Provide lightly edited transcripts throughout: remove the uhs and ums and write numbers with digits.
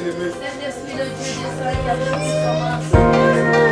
Saint-Esprit de Dieu, descend et avec puissance. Saint-Esprit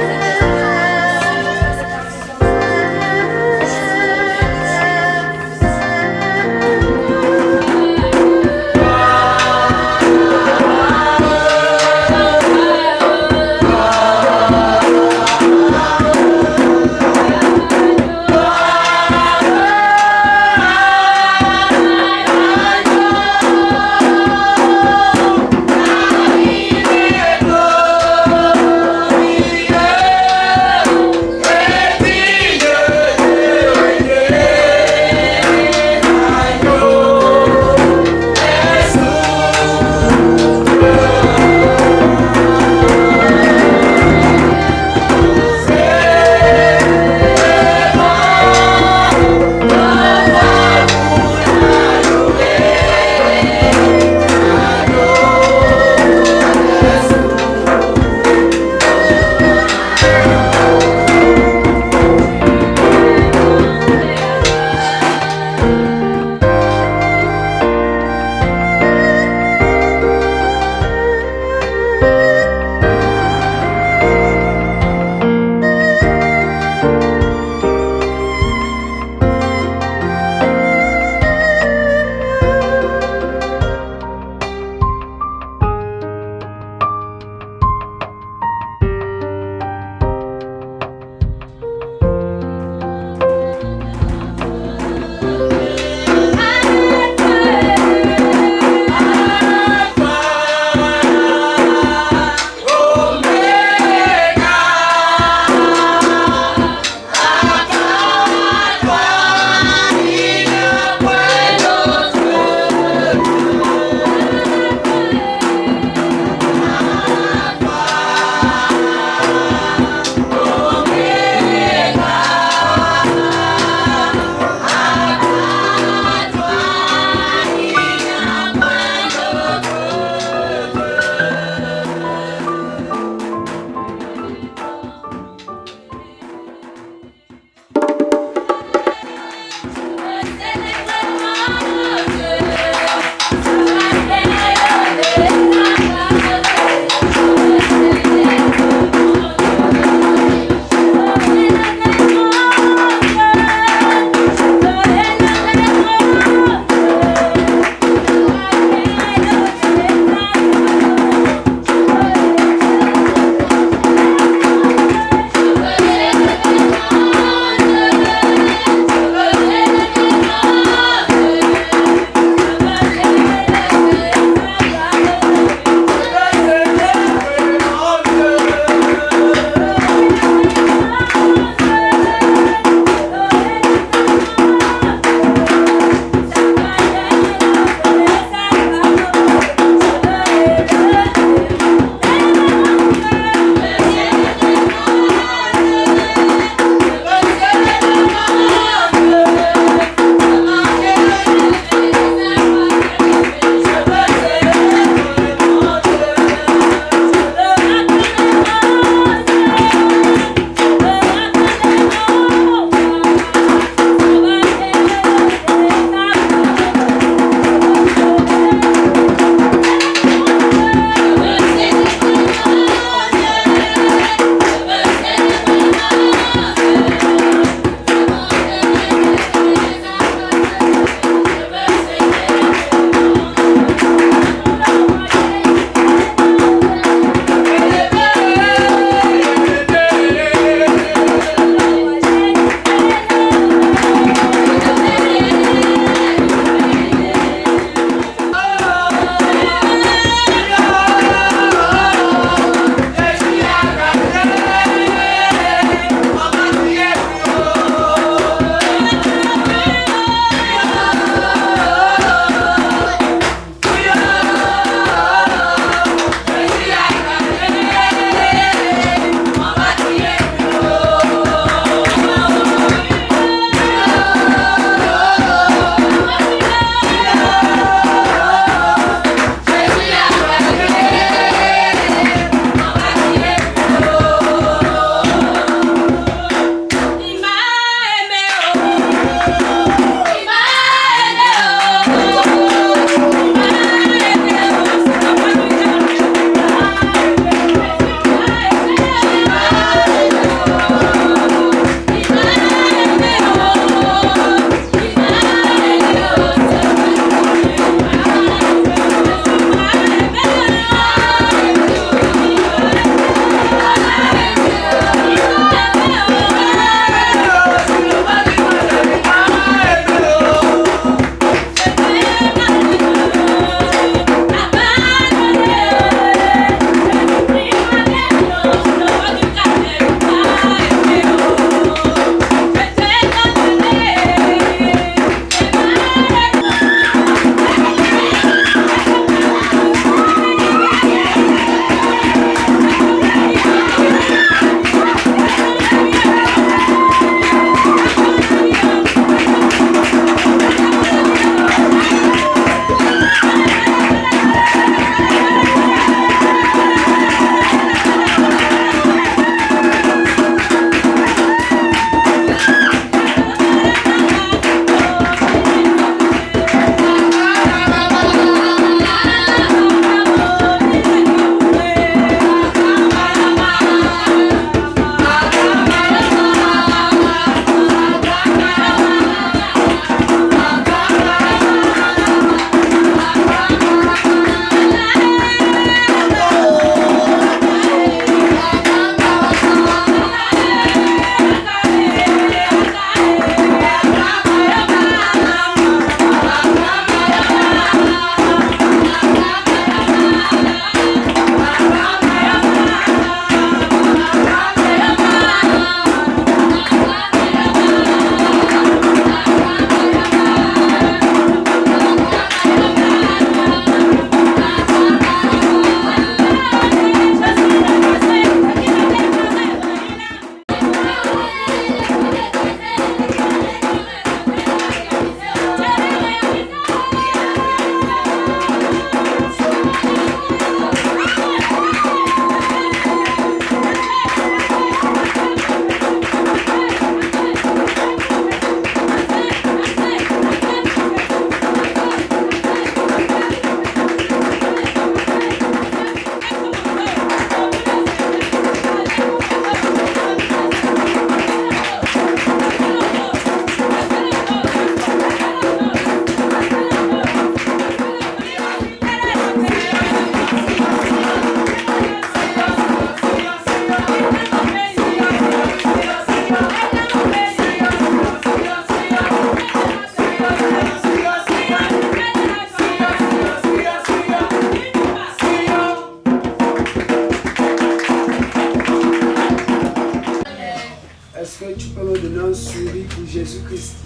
souris pour Jésus-Christ.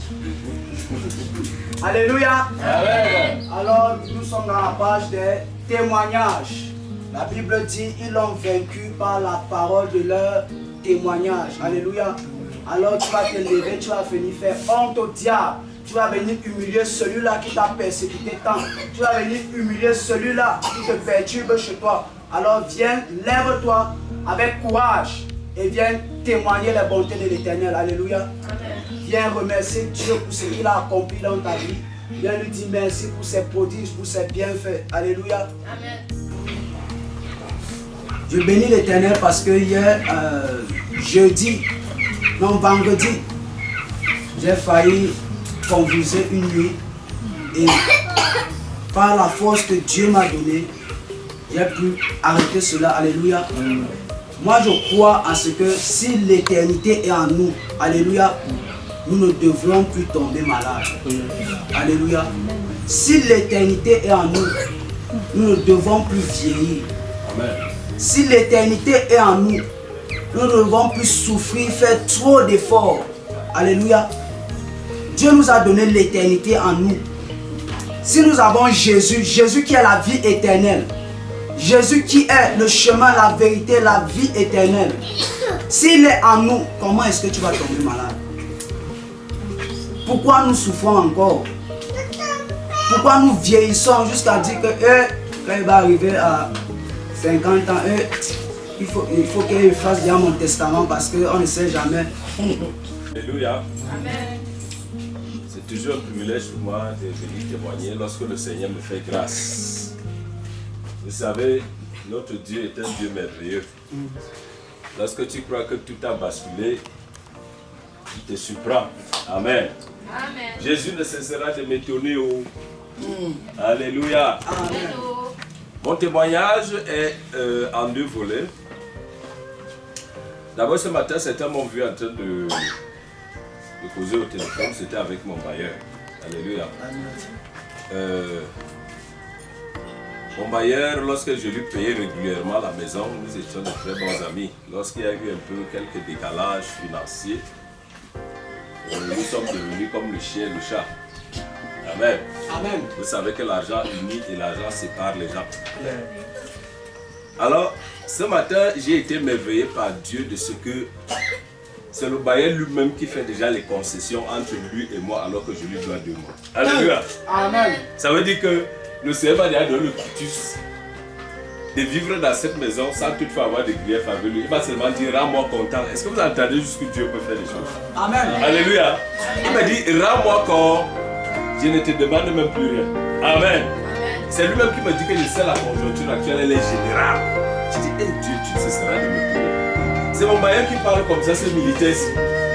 Alléluia. Amen. Alors, nous sommes dans la page des témoignages. La Bible dit, ils l'ont vaincu par la parole de leur témoignage. Alléluia. Alors, tu vas te lever, tu vas venir faire honte au diable. Tu vas venir humilier celui-là qui t'a persécuté tant. Tu vas venir humilier celui-là qui te perturbe chez toi. Alors, viens, lève-toi avec courage et viens témoigner les bontés de l'Éternel. Alléluia. Viens remercier Dieu pour ce qu'il a accompli dans ta vie. Viens lui dire merci pour ses prodiges, pour ses bienfaits. Alléluia. Amen. Je bénis l'Éternel parce que hier, vendredi, j'ai failli conduiser une nuit et par la force que Dieu m'a donnée, j'ai pu arrêter cela. Alléluia. Moi, je crois à ce que si l'éternité est en nous, alléluia, nous ne devrons plus tomber malades. Alléluia. Si l'éternité est en nous, nous ne devons plus vieillir. Amen. Si l'éternité est en nous, nous ne devons plus souffrir, faire trop d'efforts. Alléluia. Dieu nous a donné l'éternité en nous. Si nous avons Jésus, Jésus qui est la vie éternelle, Jésus qui est le chemin, la vérité, la vie éternelle. S'il est en nous, comment est-ce que tu vas tomber malade? Pourquoi nous souffrons encore? Pourquoi nous vieillissons jusqu'à dire que quand il va arriver à 50 ans, il faut qu'il fasse bien mon testament parce qu'on ne sait jamais. Alléluia. Amen. C'est toujours un privilège pour moi de venir témoigner lorsque le Seigneur me fait grâce. Vous savez, notre Dieu est un Dieu merveilleux. Lorsque tu crois que tout a basculé, il te surprend. Amen. Amen. Jésus ne cessera de m'étonner. Alléluia. Amen. Mon témoignage est en deux volets. D'abord, ce matin, certains m'ont vu en train de causer au téléphone. C'était avec mon bailleur. Alléluia. Mon bailleur, lorsque je lui payais régulièrement la maison, nous étions de très bons amis. Lorsqu'il y a eu un peu quelques décalages financiers, nous sommes devenus comme le chien et le chat. Amen. Amen. Vous savez que l'argent unit et l'argent sépare les gens. Alors, ce matin, j'ai été merveillé par Dieu de ce que c'est le bailleur lui-même qui fait déjà les concessions entre lui et moi alors que je lui dois 2 mois. Alléluia. Amen. Ça veut dire que le Seigneur m'a déjà donné le quitus de vivre dans cette maison sans toutefois avoir de griefs avec lui. Il va seulement dire rends-moi content. Est-ce que vous entendez jusqu'où Dieu peut faire des choses? Amen. Alléluia. Il m'a dit rends-moi quand je ne te demande même plus rien. Amen. C'est lui-même qui me dit que je sais la conjoncture actuelle, elle est générale. Je dis, hey Dieu, tu cesseras de me payer. C'est mon bailleur qui parle comme ça, c'est militaire ici.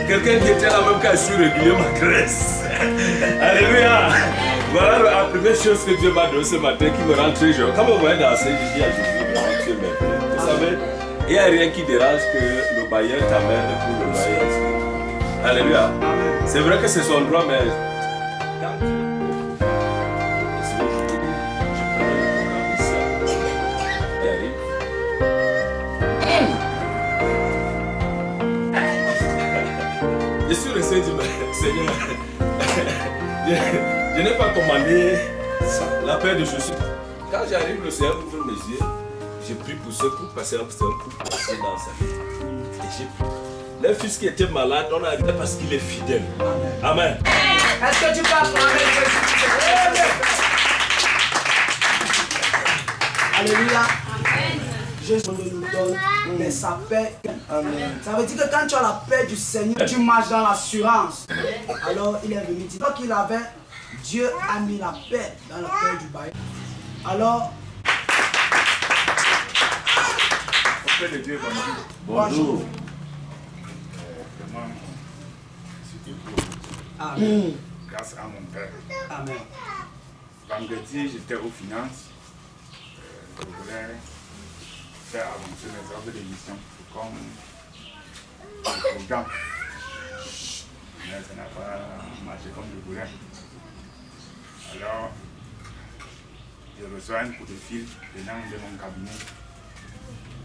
Quelqu'un qui était là même quand je suis régulier ma graisse. Alléluia. Voilà la première chose que Dieu m'a donnée ce matin qui me rend très joyeux. Quand on me voit danser, je dis à Jésus, tu es merveilleux. Vous savez, il n'y a rien qui dérange que le bailleur t'amène pour le bailleur. Alléluia. C'est vrai que c'est son droit, mais quand je suis resté du Seigneur. Je n'ai pas commandé la paire de chaussures. Quand j'arrive, le Seigneur ouvre mes yeux. J'ai pris pour ce coup parce que c'est un coup passé dans sa vie. Et j'ai pris. Le fils qui était malade, on a arrêté parce qu'il est fidèle. Amen. Est-ce que tu peux acclamer Jésus? Alléluia. Jésus nous donne mais sa paix. Amen. Ça veut dire que quand tu as la paix du Seigneur, tu marches dans l'assurance. Alors il est venu dire qu'il avait, Dieu a mis la paix dans le cœur du bail. Alors, Auprès de Dieu, bonjour. Amen. Grâce à mon père. Amen. Vendredi, j'étais aux finances. Je voulais faire avancer mes offres d'émission comme le programme. Mais ça n'a pas marché comme je voulais. Alors, je reçois un coup de fil venant de mon cabinet.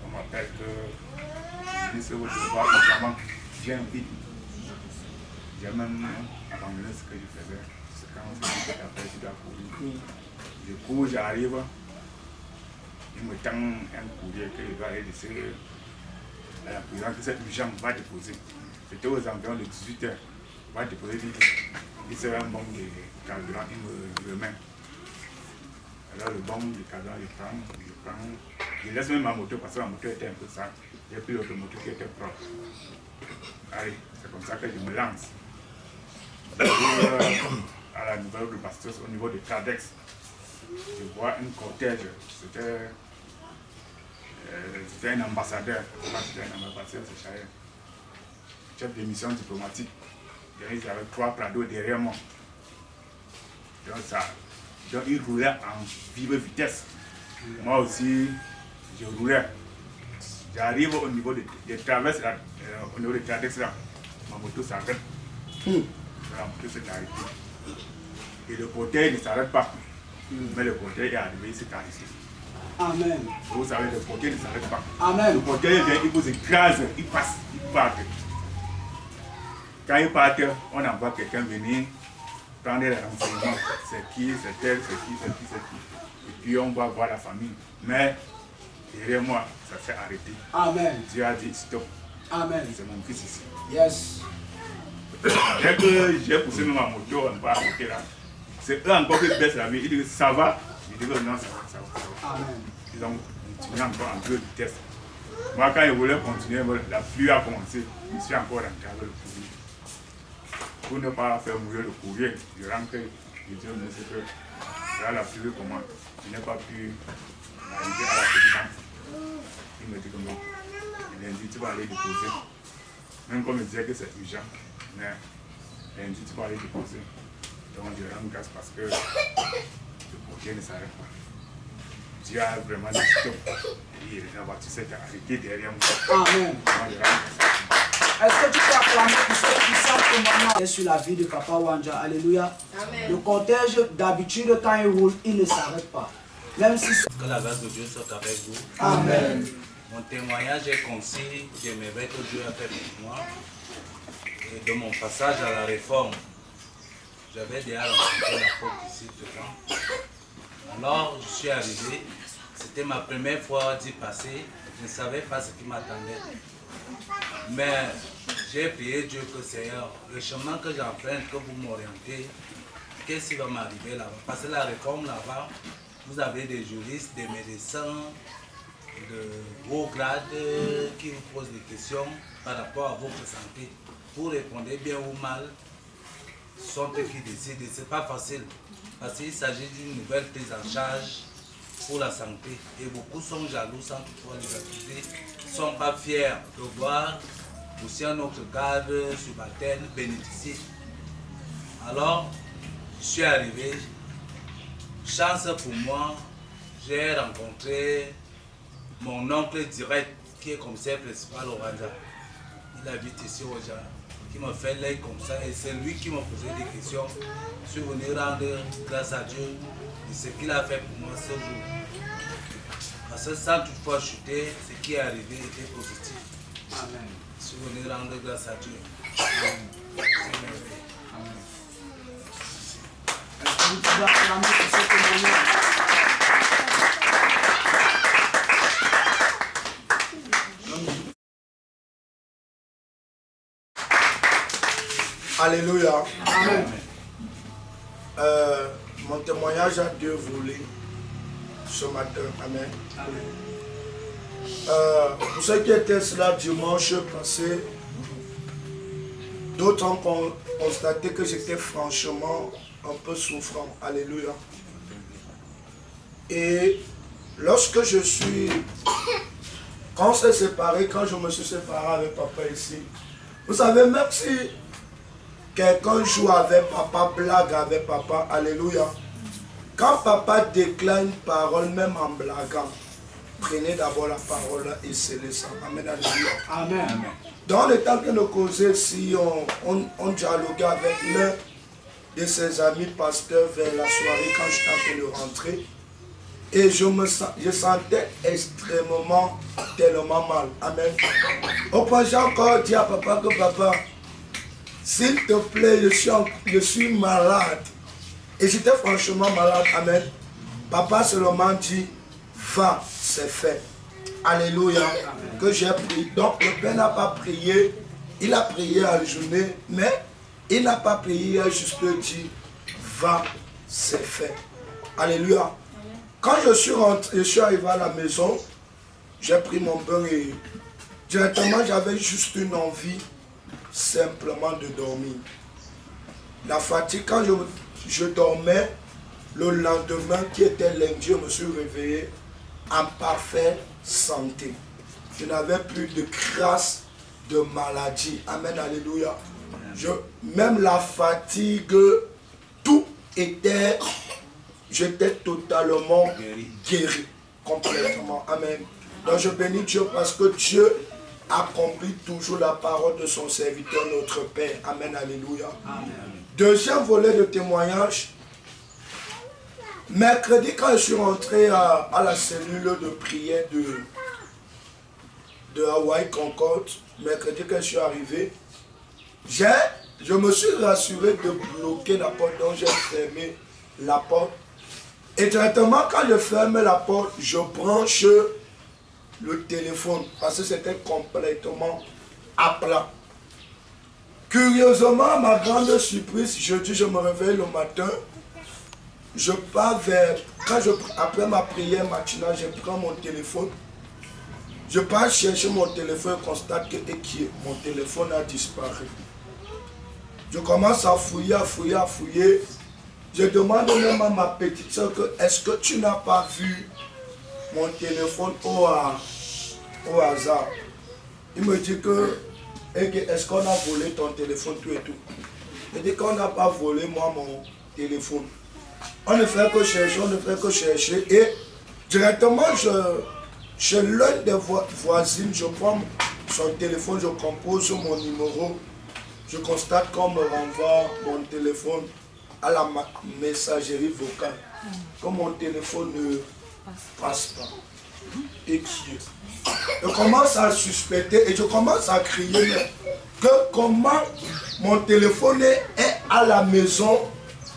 On m'appelle que le ministre de votre devoir, notamment, vient vite. j'ai même abandonné ce que je faisais. C'est quand après je dois courir. Je cours, j'arrive. Il me tend un courrier que je dois aller laisser à la prison, que cette urgence va déposer. C'était aux environs de 18h. Va déposer, il sera un bon de carburant, il me remet. Alors le bon de carburant, je prends. Je laisse même ma moto parce que ma moto était un peu sale. J'ai pris l'autre moto qui était propre. Allez, c'est comme ça que je me lance. À la nouvelle de Bastos, au niveau de Cadex, je vois un cortège. C'était un ambassadeur. C'était un ambassadeur, c'est Chahel. Chef de mission diplomatique. Ils avaient 3 prados derrière moi. Donc ils roulaient en vive vitesse. Moi aussi, je roulais. J'arrive au niveau des traverses, au niveau des traverses là. Ma moto s'arrête. La moto s'est arrêtée. Et le cortège ne s'arrête pas. Mais le cortège est arrivé, il s'est arrêté. Amen. Vous savez, le cortège ne s'arrête pas. Amen. Le cortège vient, il vous écrase, il passe, il part. Quand il part, on envoie quelqu'un venir prendre les renseignements. C'est qui, c'est elle, c'est qui. Et puis on va voir la famille. Mais derrière moi, ça s'est arrêté. Amen. Dieu a dit stop. Amen. C'est mon fils ici. Yes. Dès que j'ai poussé ma moto, on va arrêter là. C'est eux encore qui baissent la vie. Ils disent ça va. Je dis que non, ça va. Amen. Ils ont continué encore en grande vitesse. Moi, quand je voulais continuer, la pluie a commencé. Je suis encore rentré avec le courrier. Pour ne pas faire mourir le courrier, je rentre, je dis au monsieur que là, la pluie commence. Je n'ai pas pu arriver à la présidence. Il me dit que non. Lundi, tu vas aller déposer. Même comme il disait que c'est urgent. Mais lundi, tu vas aller déposer. Donc, je rends grâce parce que le courrier ne s'arrête pas. Dieu a vraiment dit stop. Et la voiture s'est arrêtée derrière moi. Amen. Moi, je rends grâce. Est-ce que tu peux acclamer pour ce puissant commandement sur la vie de Papa Wanja? Alléluia. Amen. Le cortège, d'habitude, quand il roule, il ne s'arrête pas. Même si... Que la grâce de Dieu soit avec vous. Amen. Mon témoignage est concis de mes que Dieu a fait pour moi. Et de mon passage à la réforme, j'avais déjà rencontré la porte ici devant. Alors je suis arrivé, c'était ma première fois d'y passer, je ne savais pas ce qui m'attendait. Mais j'ai prié Dieu que Seigneur, le chemin que j'emprunte, que vous m'orientez, qu'est-ce qui va m'arriver là-bas? Parce que la réforme là-bas, vous avez des juristes, des médecins, de haut grade qui vous posent des questions par rapport à votre santé. Vous répondez bien ou mal, sont eux qui décident. Et ce n'est pas facile parce qu'il s'agit d'une nouvelle prise en charge pour la santé. Et beaucoup sont jaloux sans toutefois les accuser, ne sont pas fiers de voir aussi un autre cadre subalterne bénéficier. Alors, je suis arrivé, chance pour moi, j'ai rencontré mon oncle direct qui est commissaire principal au Rwanda. Il habite ici au Rwanda, qui m'a fait l'œil comme ça et c'est lui qui m'a posé des questions. Je suis venu rendre grâce à Dieu de ce qu'il a fait pour moi ce jour. Parce que sans toutefois chuter, ce qui est arrivé était positif. Amen. Je suis venu rendre grâce à Dieu. Amen. Est-ce que vous pouvez acclamer pour ce témoignage? Alléluia. Amen. Mon témoignage a 2 volets ce matin. Amen. Pour ceux qui étaient là dimanche passé, d'autres ont constaté que j'étais franchement un peu souffrant. Alléluia. Et lorsque quand on s'est séparé, quand je me suis séparé avec papa ici, vous savez, même si quelqu'un joue avec papa, blague avec papa, alléluia. Quand papa déclare une parole, même en blaguant, prenez d'abord la parole et scellez ça. Amen, alléluia. Amen. Dans le temps que nous causions, si on dialoguait avec l'un de ses amis pasteurs vers la soirée quand j'étais en train de rentrer, et je sentais extrêmement, tellement mal. Amen. Au point, j'ai encore dit à papa que papa, s'il te plaît, je suis malade. Et j'étais franchement malade, amen. Papa seulement dit, va, c'est fait. Alléluia. Amen. Que j'ai prié. Donc le Père n'a pas prié, il a prié à la journée, mais il n'a pas prié, il a juste dit, va, c'est fait. Alléluia. Quand je suis rentré, je suis arrivé à la maison, j'ai pris mon bain et directement j'avais juste une envie simplement de dormir. La fatigue, quand je dormais, le lendemain qui était lundi, je me suis réveillé en parfaite santé. Je n'avais plus de crasse de maladie. Amen, alléluia. Même la fatigue, tout était, j'étais totalement guéri, complètement. Amen. Donc je bénis Dieu parce que Dieu accomplit toujours la parole de son serviteur, notre Père. Amen, alléluia. Amen. Deuxième volet de témoignage. Mercredi, quand je suis rentré à la cellule de prière de Hawaii Concorde, mercredi quand je suis arrivé, je me suis rassuré de bloquer la porte, donc j'ai fermé la porte. Et directement, quand je ferme la porte, je branche le téléphone parce que c'était complètement à plat. Curieusement, à ma grande surprise, je me réveille le matin, je pars vers, après ma prière matinale, je prends mon téléphone, je pars chercher mon téléphone et constate que mon téléphone a disparu. Je commence à fouiller, Je demande même à ma petite soeur que est-ce que tu n'as pas vu mon téléphone au hasard? Il me dit que est-ce qu'on a volé ton téléphone, tout et tout. Il dit qu'on n'a pas volé moi mon téléphone. On ne fait que chercher, et directement chez l'un des voisines, je prends son téléphone, je compose mon numéro, je constate qu'on me renvoie mon téléphone à la messagerie vocale, que mon téléphone ne passe pas. Et je commence à suspecter et je commence à crier que comment mon téléphone est à la maison,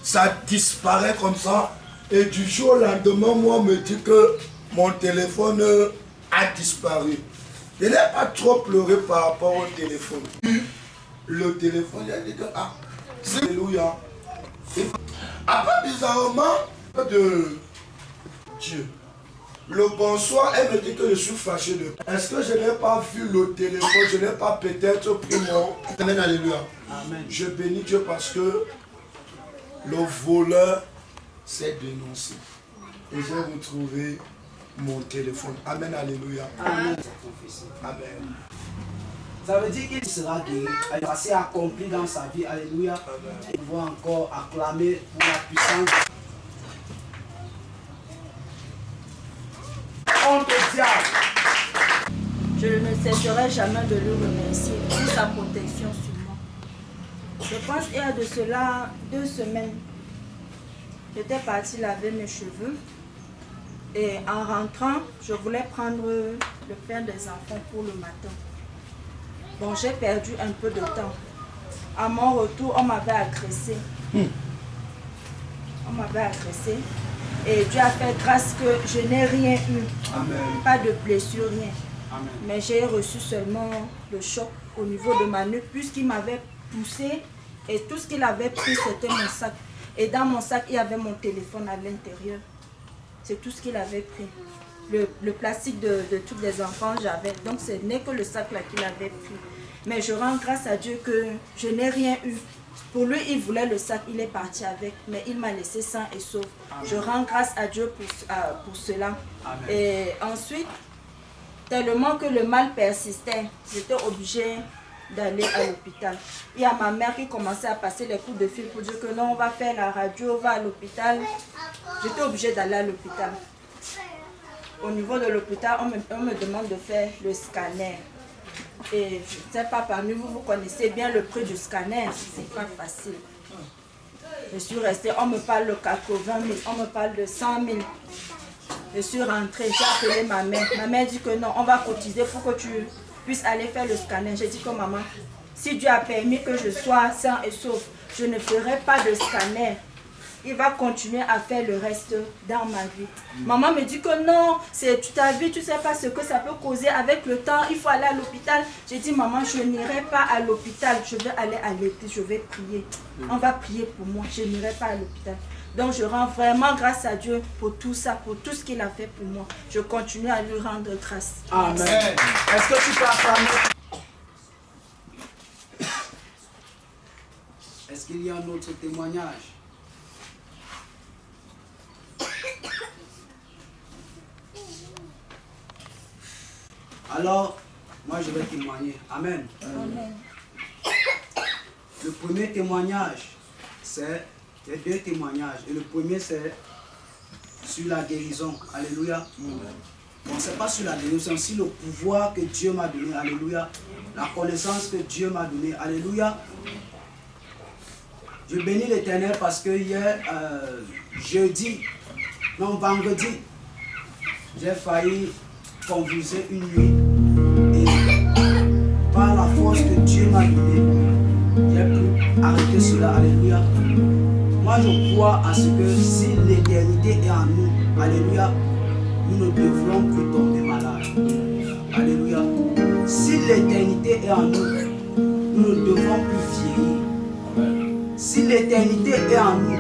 ça disparaît comme ça, et du jour au lendemain, moi on me dit que mon téléphone a disparu. Je n'ai pas trop pleuré par rapport au téléphone. Le téléphone, j'ai dit que c'est alléluia. Après, bizarrement, de Dieu. Le bonsoir, elle me dit que je suis fâché de. Est-ce que je n'ai pas vu le téléphone? Je n'ai pas peut-être pris mon. Amen, alléluia. Amen. Je bénis Dieu parce que le voleur s'est dénoncé. Et j'ai retrouvé mon téléphone. Amen, alléluia. Amen. Amen. Ça veut dire qu'il sera guéri. C'est accompli dans sa vie. Alléluia. Et on va encore acclamer pour la puissance. Je ne cesserai jamais de lui remercier pour sa protection sur moi. Je pense qu'il y a de cela 2 semaines, j'étais partie laver mes cheveux et en rentrant, je voulais prendre le pain des enfants pour le matin. Bon, j'ai perdu un peu de temps. À mon retour, on m'avait agressé. On m'avait agressé. Et Dieu a fait grâce que je n'ai rien eu. Amen. Pas de blessure, rien. Amen. Mais j'ai reçu seulement le choc au niveau de ma nuque puisqu'il m'avait poussé et tout ce qu'il avait pris c'était mon sac. Et dans mon sac il y avait mon téléphone à l'intérieur. C'est tout ce qu'il avait pris. Le plastique de tous les enfants j'avais. Donc ce n'est que le sac là qu'il avait pris. Mais je rends grâce à Dieu que je n'ai rien eu. Pour lui, il voulait le sac, il est parti avec, mais il m'a laissé sain et sauf. Amen. Je rends grâce à Dieu pour cela. Amen. Et ensuite, tellement que le mal persistait, j'étais obligée d'aller à l'hôpital. Il y a ma mère qui commençait à passer les coups de fil pour dire que non, on va faire la radio, on va à l'hôpital. J'étais obligée d'aller à l'hôpital. Au niveau de l'hôpital, on me demande de faire le scanner. Et je ne sais pas, parmi vous, vous connaissez bien le prix du scanner, c'est pas facile. Je suis restée, on me parle de 80 000, on me parle de 100 000. Je suis rentrée, j'ai appelé ma mère. Ma mère dit que non, on va cotiser pour que tu puisses aller faire le scanner. J'ai dit que maman, Si Dieu a permis que je sois sain et sauf, je ne ferai pas de scanner. Il va continuer à faire le reste dans ma vie. Maman me dit que non, c'est toute ta vie, tu ne sais pas ce que ça peut causer. Avec le temps, il faut aller à l'hôpital. J'ai dit, maman, je n'irai pas à l'hôpital. Je vais aller à l'église, je vais prier. On va prier pour moi. Je n'irai pas à l'hôpital. Donc, je rends vraiment grâce à Dieu pour tout ça, pour tout ce qu'il a fait pour moi. Je continue à lui rendre grâce. Amen. Est-ce que tu peux acclamer? Est-ce qu'il y a un autre témoignage? Alors, moi je vais témoigner. Amen. Amen. Le premier témoignage, c'est les deux témoignages. Et le premier, c'est sur la guérison. Alléluia. Bon, c'est pas sur la guérison, c'est aussi le pouvoir que Dieu m'a donné. Alléluia. La connaissance que Dieu m'a donnée. Alléluia. Je bénis l'Éternel parce que hier, vendredi, j'ai failli convulser une nuit. Et par la force que Dieu m'a donnée, j'ai pu arrêter cela. Alléluia. Moi, je crois à ce que si l'éternité est en nous, alléluia, nous ne devrons plus tomber malades. Alléluia. Si l'éternité est en nous, nous ne devons plus vieillir. Si l'éternité est en nous,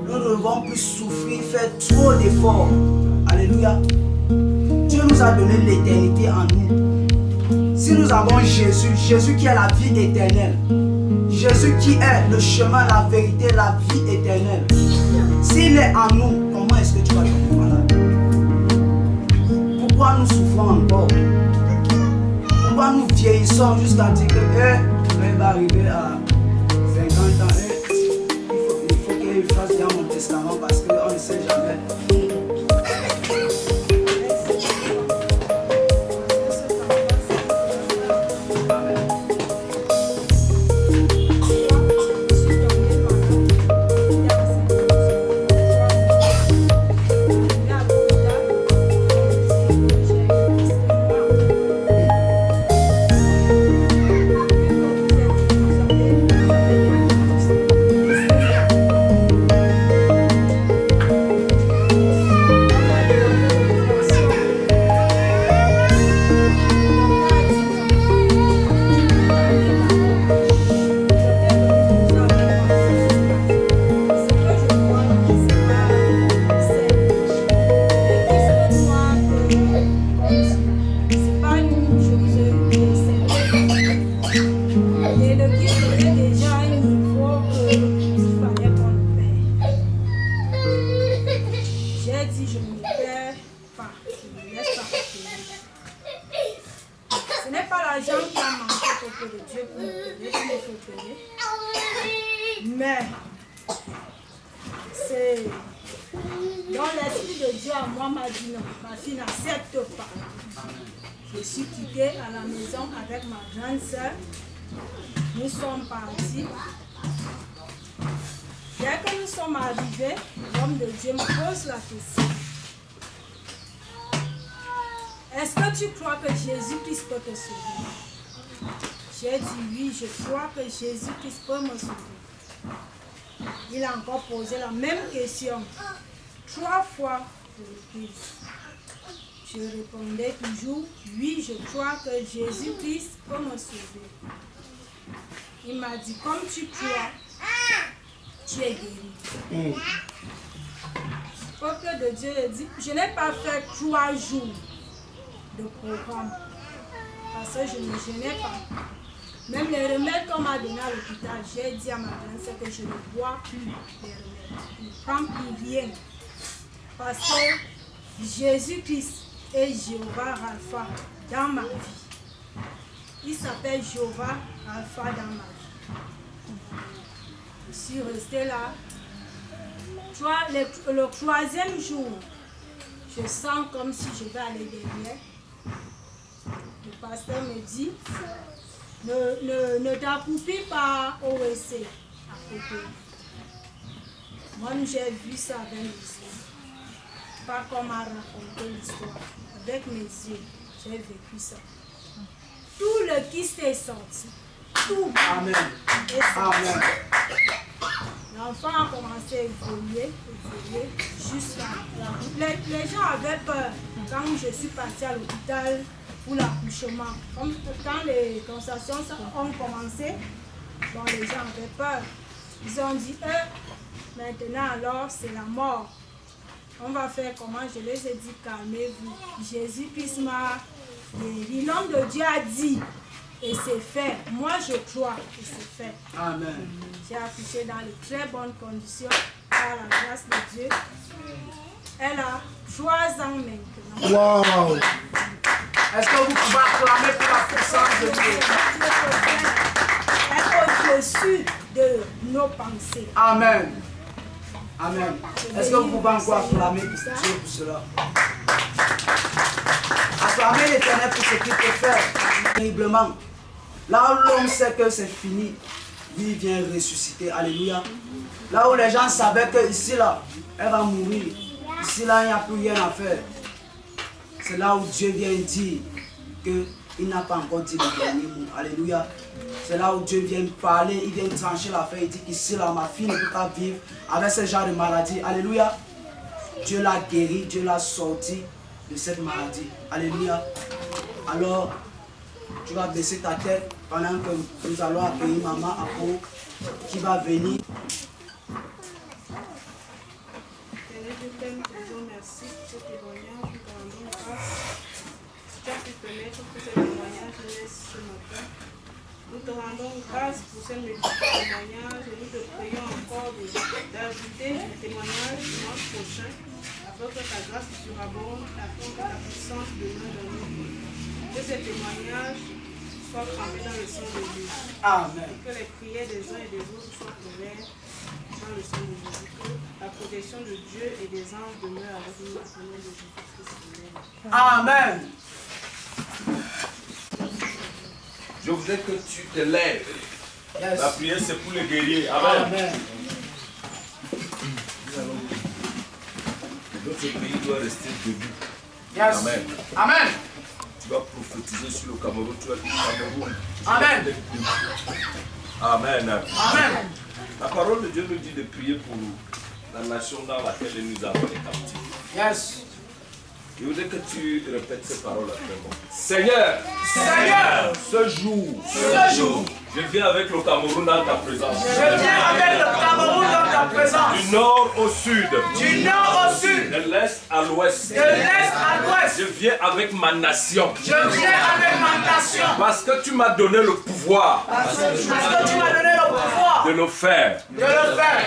nous ne devons plus souffrir, faire trop d'efforts. Alléluia. Dieu nous a donné l'éternité en nous. Si nous avons Jésus, Jésus qui est la vie éternelle, Jésus qui est le chemin, la vérité, la vie éternelle. S'il est en nous, comment est-ce que tu vas tomber malade? Pourquoi nous souffrons encore? Pourquoi nous vieillissons jusqu'à dire que il va arriver à 50 ans, il faut qu'il fasse bien mon testament parce qu'on ne sait jamais. Mais c'est dans l'esprit de Dieu à moi m'a dit non, ma fille n'accepte pas. Je suis quittée à la maison avec ma grande soeur. Nous sommes partis. Dès que nous sommes arrivés, l'homme de Dieu me pose la question. Est-ce que tu crois que Jésus-Christ peut te sauver? J'ai dit oui, je crois que Jésus-Christ peut me sauver. Il a encore posé la même question 3 fois de reprise. Je répondais toujours oui, je crois que Jésus-Christ peut me sauver. Il m'a dit comme tu crois, tu es guéri. Le peuple de Dieu a dit, je n'ai pas fait 3 jours de programme parce que je ne jeûnais pas. Même les remèdes qu'on m'a donnés à l'hôpital, j'ai dit à ma grand-sœur que je ne bois plus les remèdes. Je ne prends plus rien. Parce que Jésus-Christ est Jéhovah Rapha dans ma vie. Il s'appelle Jéhovah Rapha dans ma vie. Je suis restée là. Le 3e jour, je sens comme si je vais aller derrière. Le pasteur me dit, ne t'accroupis pas au WC à côté. Moi, j'ai vu ça avec mes yeux. Pas comme m'a raconté l'histoire. Avec mes yeux, j'ai vécu ça. Tout le kyste est sorti. tout. Amen. Et c'est Amen. l'enfant a commencé à évoluer jusqu'à les gens avaient peur quand je suis partie à l'hôpital pour l'accouchement. Comme quand les consultations ont commencé, bon, les gens avaient peur. Ils ont dit, maintenant alors c'est la mort. On va faire comment? Je les ai dit, calmez-vous. Jésus-Christ m'a guéri. L'homme de Dieu a dit, et c'est fait. Moi je crois que c'est fait. Amen. J'ai accouché dans de très bonnes conditions par la grâce de Dieu. Elle a 3 ans maintenant. Wow. Est-ce que vous pouvez acclamer pour la puissance de Dieu? Elle est au-dessus de nos pensées. Amen. Amen. Est-ce que vous pouvez encore acclamer Dieu pour cela? Acclamer l'Éternel pour ce qu'il peut faire terriblement. Là où l'homme sait que c'est fini, lui vient ressusciter. Alléluia. Là où les gens savaient que ici là, elle va mourir. Ici là, il n'y a plus rien à faire. C'est là où Dieu vient dire qu'il n'a pas encore dit le dernier mot. Alléluia. C'est là où Dieu vient parler, il vient trancher l'affaire. Il dit qu'ici là, ma fille ne peut pas vivre avec ce genre de maladie. Alléluia. Dieu l'a guéri, Dieu l'a sorti de cette maladie. Alléluia. Alors, tu vas baisser ta tête pendant que nous allons accueillir maman Apo qui va venir. Merci pour ce témoignage, nous te rendons grâce. Si tu as pu permettre que ce témoignage naisse ce matin, nous te rendons grâce pour ce témoignage et nous te prions encore d'ajouter le témoignage dimanche prochain afin que ta grâce surabonde, afin que ta puissance demeure dans nos vies. Que ce témoignage soit trempé dans le sang de Jésus. Amen. Et que les prières des uns et des autres soient couvertes dans le sang de Jésus. Que la protection de Dieu et des anges demeure avec nous au nom de Jésus-Christ. Amen. Je voudrais que tu te lèves. Yes. La prière, c'est pour les guerriers. Amen. Amen. Notre pays doit rester debout. Yes. Amen. Amen. Tu vas prophétiser sur le Cameroun. Tu vas dire Cameroun. Amen. Amen. Amen. La parole de Dieu nous dit de prier pour la nation dans laquelle nous avons les captifs. Yes. Je voudrais que tu répètes ces paroles après moi. Seigneur, Seigneur, ce jour, je viens avec le Cameroun dans ta présence. je viens avec le Cameroun dans ta présence. Du nord au sud, Du nord au sud, de l'est à l'ouest, de l'est à l'ouest, je viens avec ma nation. je viens avec ma nation. Parce que tu m'as donné le pouvoir Parce que tu m'as donné le pouvoir de le faire. de le faire.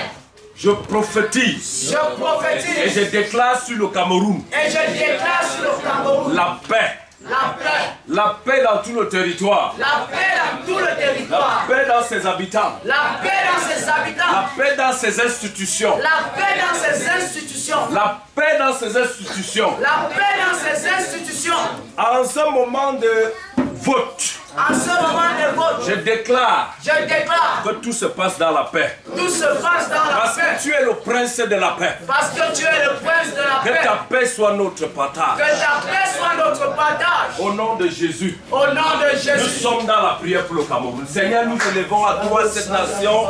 Je prophétise Je et prophétise je déclare sur le Cameroun et je déclare sur le Cameroun la paix. la paix. La paix dans tout le territoire. La paix dans tout le La territoire. paix dans ses habitants. La paix dans ses habitants. La paix dans ses institutions. La paix dans ses institutions. La paix dans ses institutions. La paix dans ses institutions. En ce moment de vote, En ce moment de vote, je déclare je déclare que tout se passe dans la paix. tout se passe dans la Parce paix. que tu es le prince de la paix. Parce que tu es le prince de la Que paix. ta paix soit notre partage. Que ta paix soit notre partage. Au nom de Jésus, Au nom de nous Jésus. sommes dans la prière pour le Cameroun. Seigneur, nous élevons à toi cette nation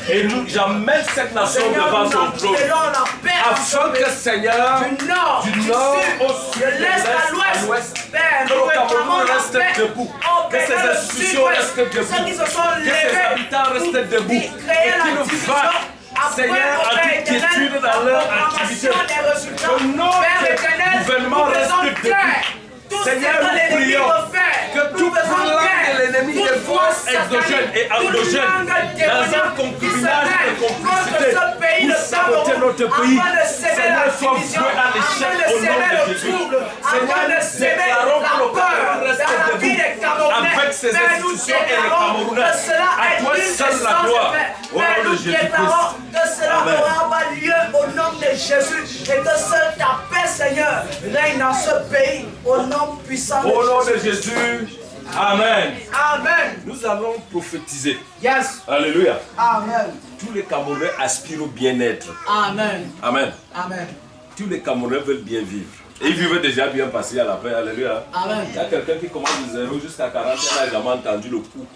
et j'amène cette nation Seigneur, devant nous ton trône. appelons la paix Afin que, Seigneur, du nord, du nord sud, au sud, de l'est à l'ouest, Père, que nous le réclamons Cameroun la reste paix. debout, Oh, que Père, ses dans le institutions sud-ouest, restent debout, ceux qui se sont que ses levés habitants restent debout, et créer la qu'ils ne division. fassent, Après, Seigneur, oh, Père éternel, inquiétude dans leur la activité. proclamation des résultats. Que notre Père éternel, gouvernement nous faisons reste taire debout. tout ce Seigneur, que nous l'ennemi prions veut faire. que tout Nous faisons plan taire de l'ennemi, toute des forces force exogènes et satanique, toute endogènes, langue dans un démoniaque qui concubinage se de lève complicité, contre ce pays pour de saboter Cameroun, notre pays, afin de s'aimer Seigneur, la soit division, voué à l'échec afin de au nom s'aimer de le Jésus. trouble, Seigneur, afin de s'aimer déclarons que le la peur Cameroun reste dans la vie debout des Camerounais. avec ses Père, nous institutions et les déclarons Camerounais. que cela À est toi une seul la essence gloire, de paix. au Père, nom de nous Jésus-Christ. déclarons que cela Amen. aura pas lieu au nom de Jésus et que seule ta paix, Seigneur, règne dans ce pays au nom puissant de Au nom de Jésus. Jésus, Amen. Amen. Nous allons prophétiser. Yes. Alléluia. Amen. Tous les Camerounais aspirent au bien-être. Amen. Amen. Amen. Tous les Camerounais veulent bien vivre. Et ils vivent déjà bien passé à la paix. Alléluia. Amen. Il y a quelqu'un qui commence de 0 jusqu'à 40 ans, n'a jamais entendu le coup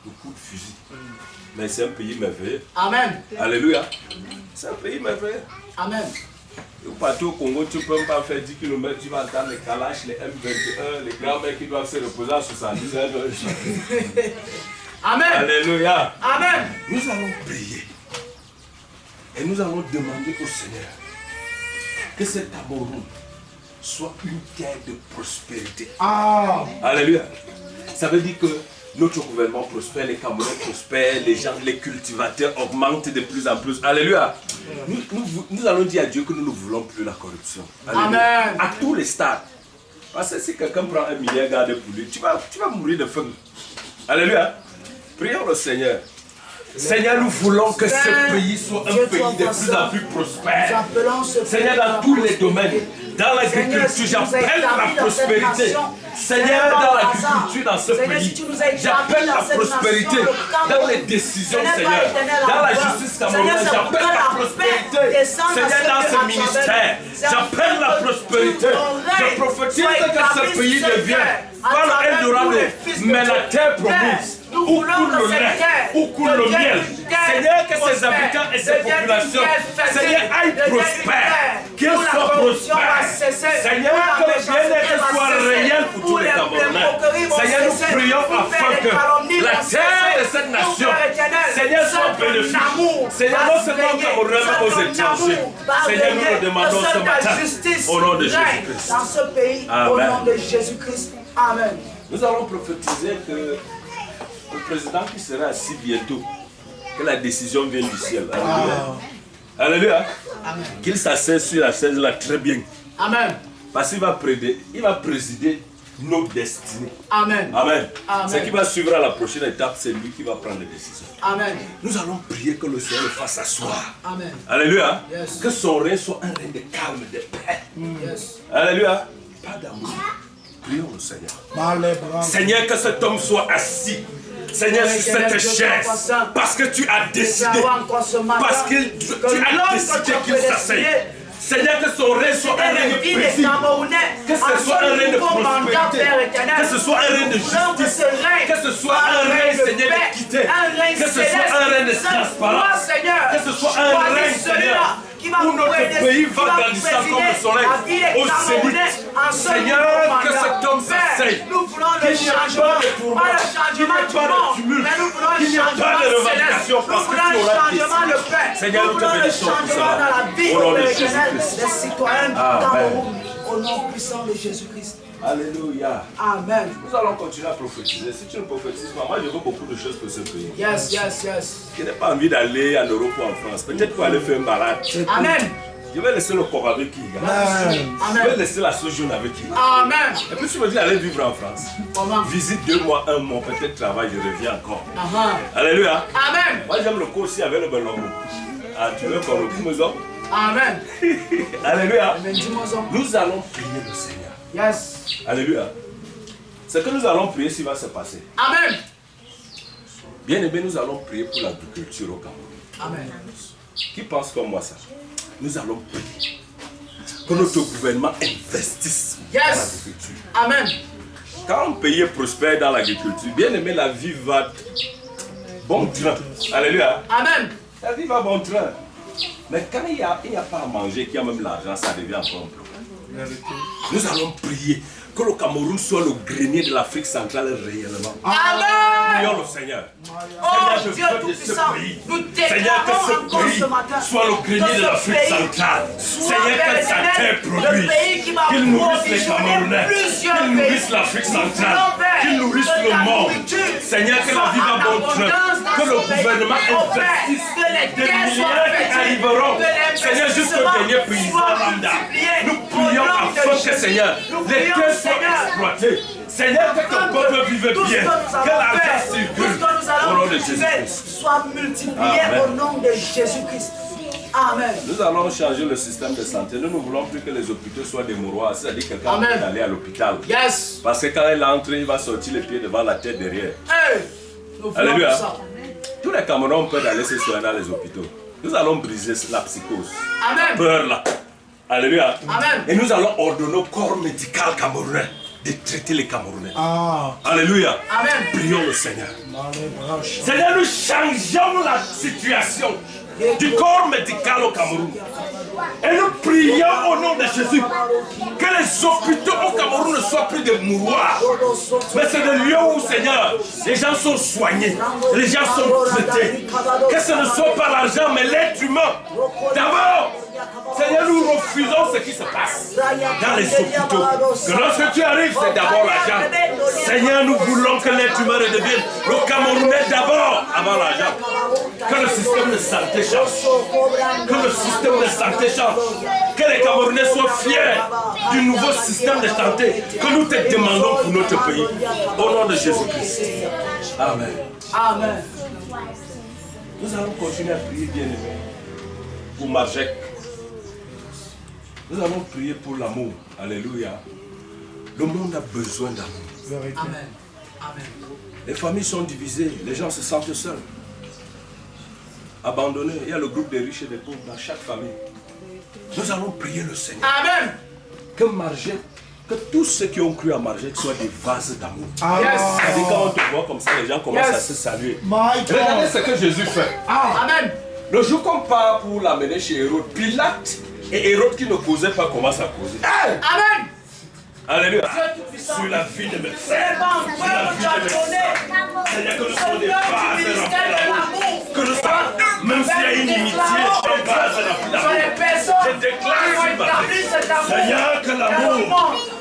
de coups de fusil. Mais c'est un pays merveilleux. Amen. Alléluia. C'est un pays merveilleux. Amen. Partout au Congo, tu ne peux pas faire 10 km, tu vas entendre les Kalash, les M21, les grands-mères qui doivent se reposer à 70 ans. Amen. Alléluia. Amen. Nous allons prier. Et nous allons demander au Seigneur que ce Cameroun soit une terre de prospérité. Ah. Alléluia. Ça veut dire que notre gouvernement prospère, les Camerounais prospèrent, les gens, les cultivateurs augmentent de plus en plus. Alléluia. Nous allons dire à Dieu que nous ne voulons plus la corruption. Alléluia. Amen. À tous les stades. Parce que si quelqu'un prend 1 milliard gardé pour lui, tu vas mourir de faim. Alléluia. Prions le Seigneur. Seigneur, nous voulons que ce pays soit un pays de plus en plus prospère. Seigneur, dans tous les domaines, dans l'agriculture, j'appelle la prospérité. Seigneur, dans l'agriculture dans ce pays, j'appelle la prospérité. Dans les décisions, Seigneur, dans la justice camerounaise, j'appelle la prospérité. Seigneur, dans ce ministère, j'appelle la prospérité. Je prophétise que ce pays devienne pas le Eldorado, mais la terre promise. Où coule le lait, où coule le miel. Seigneur, que ses habitants et ses populations, Seigneur, aillent prospères, qu'ils soient prospères. Seigneur, que le bien-être soit réel pour tous les Camerounais. Seigneur, nous prions afin que la terre de cette nation, Seigneur, soit bénéfique. Seigneur, non seulement Camerounais, mais aux étrangers. Seigneur, nous le demandons ce matin, au nom de Jésus-Christ. Dans ce pays, au nom de Jésus-Christ. Amen. Nous allons prophétiser que le président qui sera assis bientôt, que la décision vienne du ciel. Alléluia. Alléluia. Qu'il s'asseye sur la chaise là très bien. Amen. Parce qu'il va présider nos destinées. Amen. Amen. Amen. Ce qui va suivre à la prochaine étape, c'est lui qui va prendre les décisions. Amen. Nous allons prier que le Seigneur le fasse asseoir. Amen. Alléluia. Yes. Que son règne soit un règne de calme, de paix. Yes. Alléluia. Pas d'amour. Prions le Seigneur. Seigneur, que cet homme soit assis. Seigneur, sur cette chaise, parce que tu as décidé, parce que tu as décidé qu'il s'asseye. Seigneur, que son règne soit un règne paisible, que ce soit un règne de prospérité, que ce soit un règne de justice, que ce soit un règne, Seigneur, d'équité, que ce soit un règne de transparence, que ce soit un règne, Seigneur, où notre pays va grandissant comme le soleil au zénith. Seigneur, que cet homme s'asseye, qu'il n'y ait pas de tourment, qu'il n'y ait pas de tumulte, qu'il n'y ait pas de revendication, parce que tu auras décidé. Seigneur, nous te bénissons pour cela. Au nom de Jésus-Christ. Les citoyens du Cameroun, au nom puissant de Jésus-Christ. Alléluia. Amen. Nous allons continuer à prophétiser. Si tu ne prophétises pas, moi je veux beaucoup de choses pour ce pays. Yes, yes, yes. Je n'ai pas envie d'aller en Europe ou en France. Peut-être pour aller faire une balade. Amen. Je vais laisser le corps avec qui? Je vais laisser la sojourne avec qui? Amen. Et puis tu me dis d'aller vivre en France. Comment? Visite 2 mois, 1 mois, peut-être travail, je reviens encore. Uh-huh. Alléluia. Amen. Moi j'aime le corps aussi avec le belongo. Ah, tu veux qu'on le maison? Amen. Alléluia. Amen. Nous allons prier le Seigneur. Yes. Alléluia. Ce que nous allons prier, s'il va se passer. Amen. Bien aimé, nous allons prier pour l'agriculture au Cameroun. Amen. Qui pense comme moi ça? Nous allons prier que notre gouvernement investisse dans l'agriculture. Amen. Quand un pays est prospère dans l'agriculture, bien aimé, la vie va bon train. Alléluia. Amen. La vie va bon train. Mais quand il n'y a pas à manger, qu'il y a même l'argent, ça devient encore un problème. Nous allons prier que le Cameroun soit le grenier de l'Afrique centrale réellement. Amen. Prions le Seigneur. Oh Dieu Tout-Puissant, nous Seigneur, que ce déclarons pays soit le grenier de l'Afrique centrale. Seigneur, que sa terre produise, qu'il nourrisse les Camerounais, qu'il nourrisse l'Afrique centrale, qu'il nourrisse le monde. Seigneur, que la vie va bon train, que le gouvernement investisse des milliards qui arriveront. Seigneur, jusqu'au dernier paysan lambda. Nous prions afin que, Seigneur, les terres soient exploitées. Seigneur, que ton peuple vive bien, que l'argent circule au nom de Jésus-Christ. Soit multiplié au nom de Jésus-Christ. Amen. Nous allons changer le système de santé. Nous ne voulons plus que les hôpitaux soient des mouroirs. C'est-à-dire que quelqu'un peut aller à l'hôpital. Yes. Parce que quand il entre, il va sortir les pieds devant la tête derrière. Hey. Alléluia. Tous les Camerounais peuvent aller se soigner dans les hôpitaux. Nous allons briser la psychose. Amen. La peur là. Alléluia. Amen. Et nous allons ordonner au corps médical camerounais de traiter les Camerounais. Alléluia. Amen. Prions le Seigneur. Seigneur, nous changeons la situation du corps médical au Cameroun. Et nous prions au nom de Jésus que les hôpitaux au Cameroun ne soient plus des mouroirs. Mais c'est des lieux où, Seigneur, les gens sont soignés, les gens sont traités. Que ce ne soit pas l'argent, mais l'être humain. D'abord, Seigneur, nous refusons ce qui se passe dans les hôpitaux. Que lorsque tu arrives, c'est d'abord l'argent. Seigneur, nous voulons que l'être humain redevienne le Camerounais d'abord, avant l'argent. Que le système de santé change. Que le système de santé change. Que les Camerounais soient fiers du nouveau système de santé que nous te demandons pour notre pays. Au nom de Jésus-Christ. Amen. Amen. Nous allons continuer à prier, bien-aimés, pour Marjek. Nous allons prier pour l'amour. Alléluia. Le monde a besoin d'amour. Amen. Amen. Les familles sont divisées, les gens se sentent seuls, abandonnés. Il y a le groupe des riches et des pauvres dans chaque famille. Nous allons prier le Seigneur. Amen. Que Marjek, que tous ceux qui ont cru à Marjek soient des vases d'amour. Yes. C'est-à-dire quand on te voit comme ça, les gens commencent à se saluer. Regardez ce que Jésus fait. Amen. Le jour qu'on part pour l'amener chez Hérode, Pilate et Hérode qui ne causaient pas commencent à causer. Amen. Alléluia. Sur la vie de mes frères, sur la vie de mes frères. Seigneur, que nous soyons des vases d'amour. Que nous soyons, même s'il y a une inimitié, des vases d'amour. Je déclare sur ma vie, Seigneur, que l'amour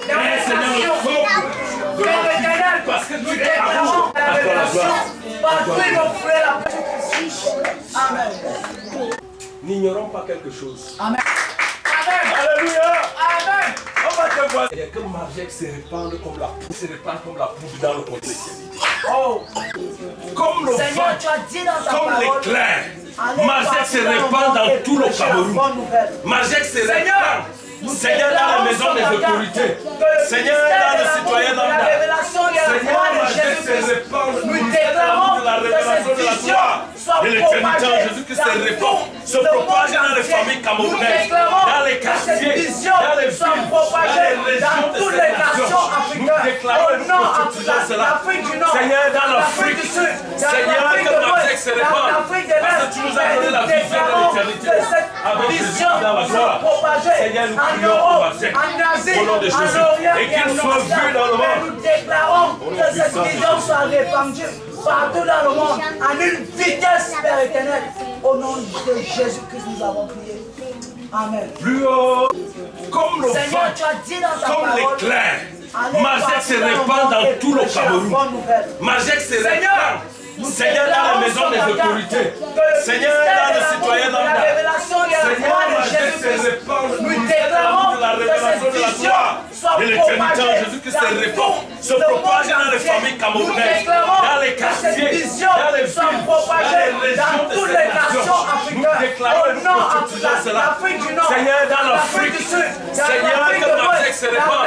est, Seigneur, le couple. Parce que tu es amour. À toi la gloire. Amen. N'ignorons pas quelque chose. Amen. Alléluia. Amen. On va te voir. Il y a que Marjek se répande comme la poudre dans le continent. Oh. Comme le Seigneur, vent, tu as dit dans ta comme parole. l'éclair. Marjek se répand dans tout le Cameroun. Marjek se répand. Seigneur, dans les maisons des autorités. Seigneur, dans les citoyens lambda. Seigneur, Marjek se répand. Nous déclarons la révélation de la gloire de l'éternité en Jésus qui se répand, se propage dans les familles camerounaises, dans les quartiers, dans les villes, dans les régions de cette nation. Nous déclarons et nous prophétisons cela. Seigneur, dans l'Afrique, Seigneur, que Marjek se répand. Parce que tu nous as donné la vision de l'éternité avec Jésus dans la gloire. Seigneur, nous prions pour Marjek au nom de Jésus et qu'il soit vu dans le monde. Nous déclarons que cette vision soit répandue partout dans le monde en une vitesse, Père éternel. Au nom de Jésus-Christ, nous avons prié. Amen. Plus haut, comme le Seigneur, tu as vent, dit dans ta comme parole. l'éclair. Marjek se répand dans tout le Cameroun. Marjek se répand. Seigneur, dans les maisons des autorités. Seigneur, dans les citoyens lambda. Seigneur, Marjek se répand. Nous déclarons la révélation de la gloire de l'éternité en Jésus qui se répand, se propage dans les familles camerounaises, dans les quartiers, dans les villes, dans les régions de cette nation. Nous déclarons et nous prophétisons cela. Seigneur, dans l'Afrique, Seigneur, que Marjek se répand,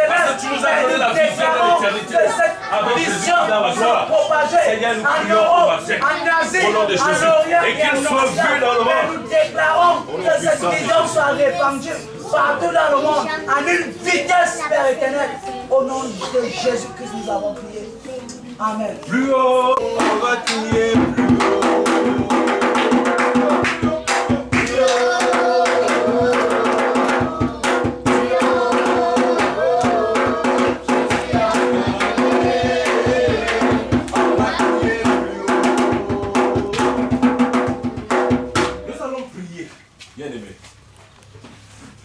parce que tu nous as donné la vision de l'éternité avec Jésus dans la gloire. Seigneur, nous prions pour Marjek au nom de Jésus et qu'il soit vu dans le monde. Nous déclarons que cette vision soit répandue partout dans le monde en une vitesse, Père éternel. Au nom de Jésus-Christ, nous avons prié. Amen. Plus haut, on va crier plus haut.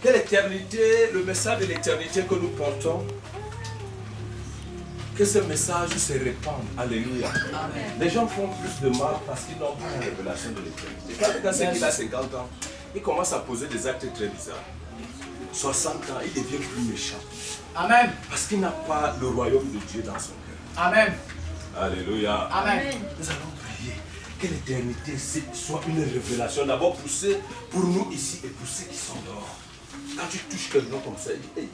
Que l'éternité, le message de l'éternité que nous portons, que ce message se répande. Alléluia. Amen. Les gens font plus de mal parce qu'ils n'ont pas la révélation de l'éternité. Quand quelqu'un sait qu'il a 50 ans, il commence à poser des actes très bizarres. 60 ans, il devient plus méchant. Amen. Parce qu'il n'a pas le royaume de Dieu dans son cœur. Amen. Alléluia. Amen. Nous allons prier que l'éternité soit une révélation d'abord pour nous ici et pour ceux qui sont dehors. Quand tu touches quelqu'un comme ça, il dit, hey,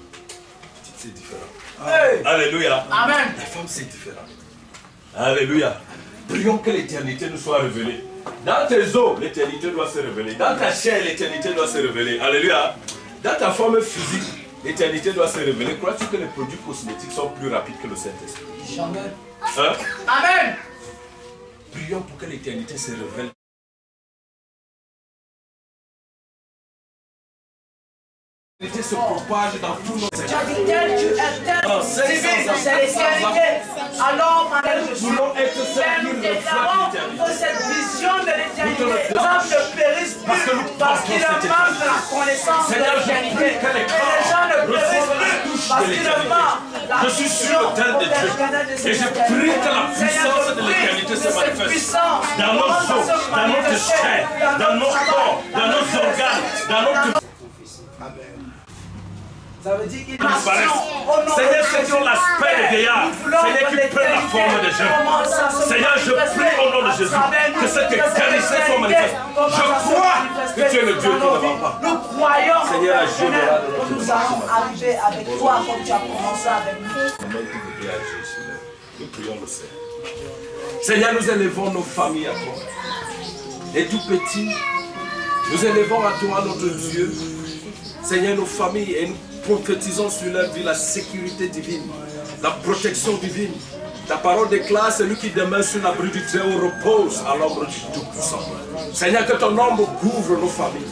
c'est différent. Hey. Alléluia. Amen. La femme, c'est différent. Alléluia. Prions que l'éternité nous soit révélée. Dans tes os, l'éternité doit se révéler. Dans ta chair, l'éternité doit se révéler. Alléluia. Dans ta forme physique, l'éternité doit se révéler. Crois-tu que les produits cosmétiques sont plus rapides que le Saint-Esprit? Jamais. Hein? Amen. Prions pour que l'éternité se révèle. L'éternité se propage dans tout notre Tu as dit tel tu es tel. C'est l'éternité. Alors, madame, je suis voulons être ceux qui reflètent l'éternité. que cette vision de l'éternité ne périsse plus parce qu'il manque la connaissance de l'éternité. Et les gens ne périssent plus parce qu'ils ne manquent la Je suis sur l'autel de Dieu et je prie que la puissance de l'éternité se manifeste dans nos os, dans notre chair, dans nos corps, dans nos organes, dans notre... Ça veut dire qu'il Seigneur, ceux qui ont l'aspect de vieillard, Seigneur, qui prennent la forme de jeunes. Seigneur, je prie au nom de Jésus que cette éternité soit manifeste. Je crois que tu es le Dieu qui ne va pas. Nous croyons, Seigneur, agis que nous allons arriver avec toi comme tu as commencé avec nous. Nous prions le Seigneur. Seigneur, nous élevons nos familles à toi. Les tout petits, nous élevons à toi notre Dieu. Seigneur, nos familles, et nous prophétisons sur leur vie la sécurité divine, la protection divine. Ta parole déclare celui qui demeure sur l'abri du Très-Haut repose à l'ombre du Tout-Puissant. Seigneur, que ton ombre couvre nos familles,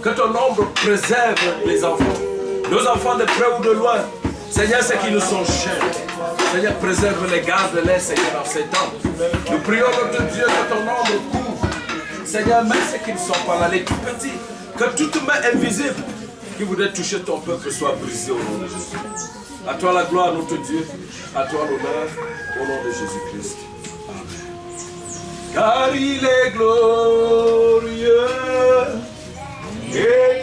que ton ombre préserve les enfants, nos enfants de près ou de loin. Seigneur, ceux qui nous sont chers, Seigneur, préserve-les, garde-les, Seigneur, en ces temps. Nous prions notre Dieu que ton ombre couvre. Seigneur, même ceux qui ne sont pas là, les tout petits, que toute main invisible qui voudrait toucher ton peuple soit brisée au nom de Jésus. À toi la gloire, notre Dieu, à toi l'honneur, au nom de Jésus-Christ. Amen. Car il est glorieux et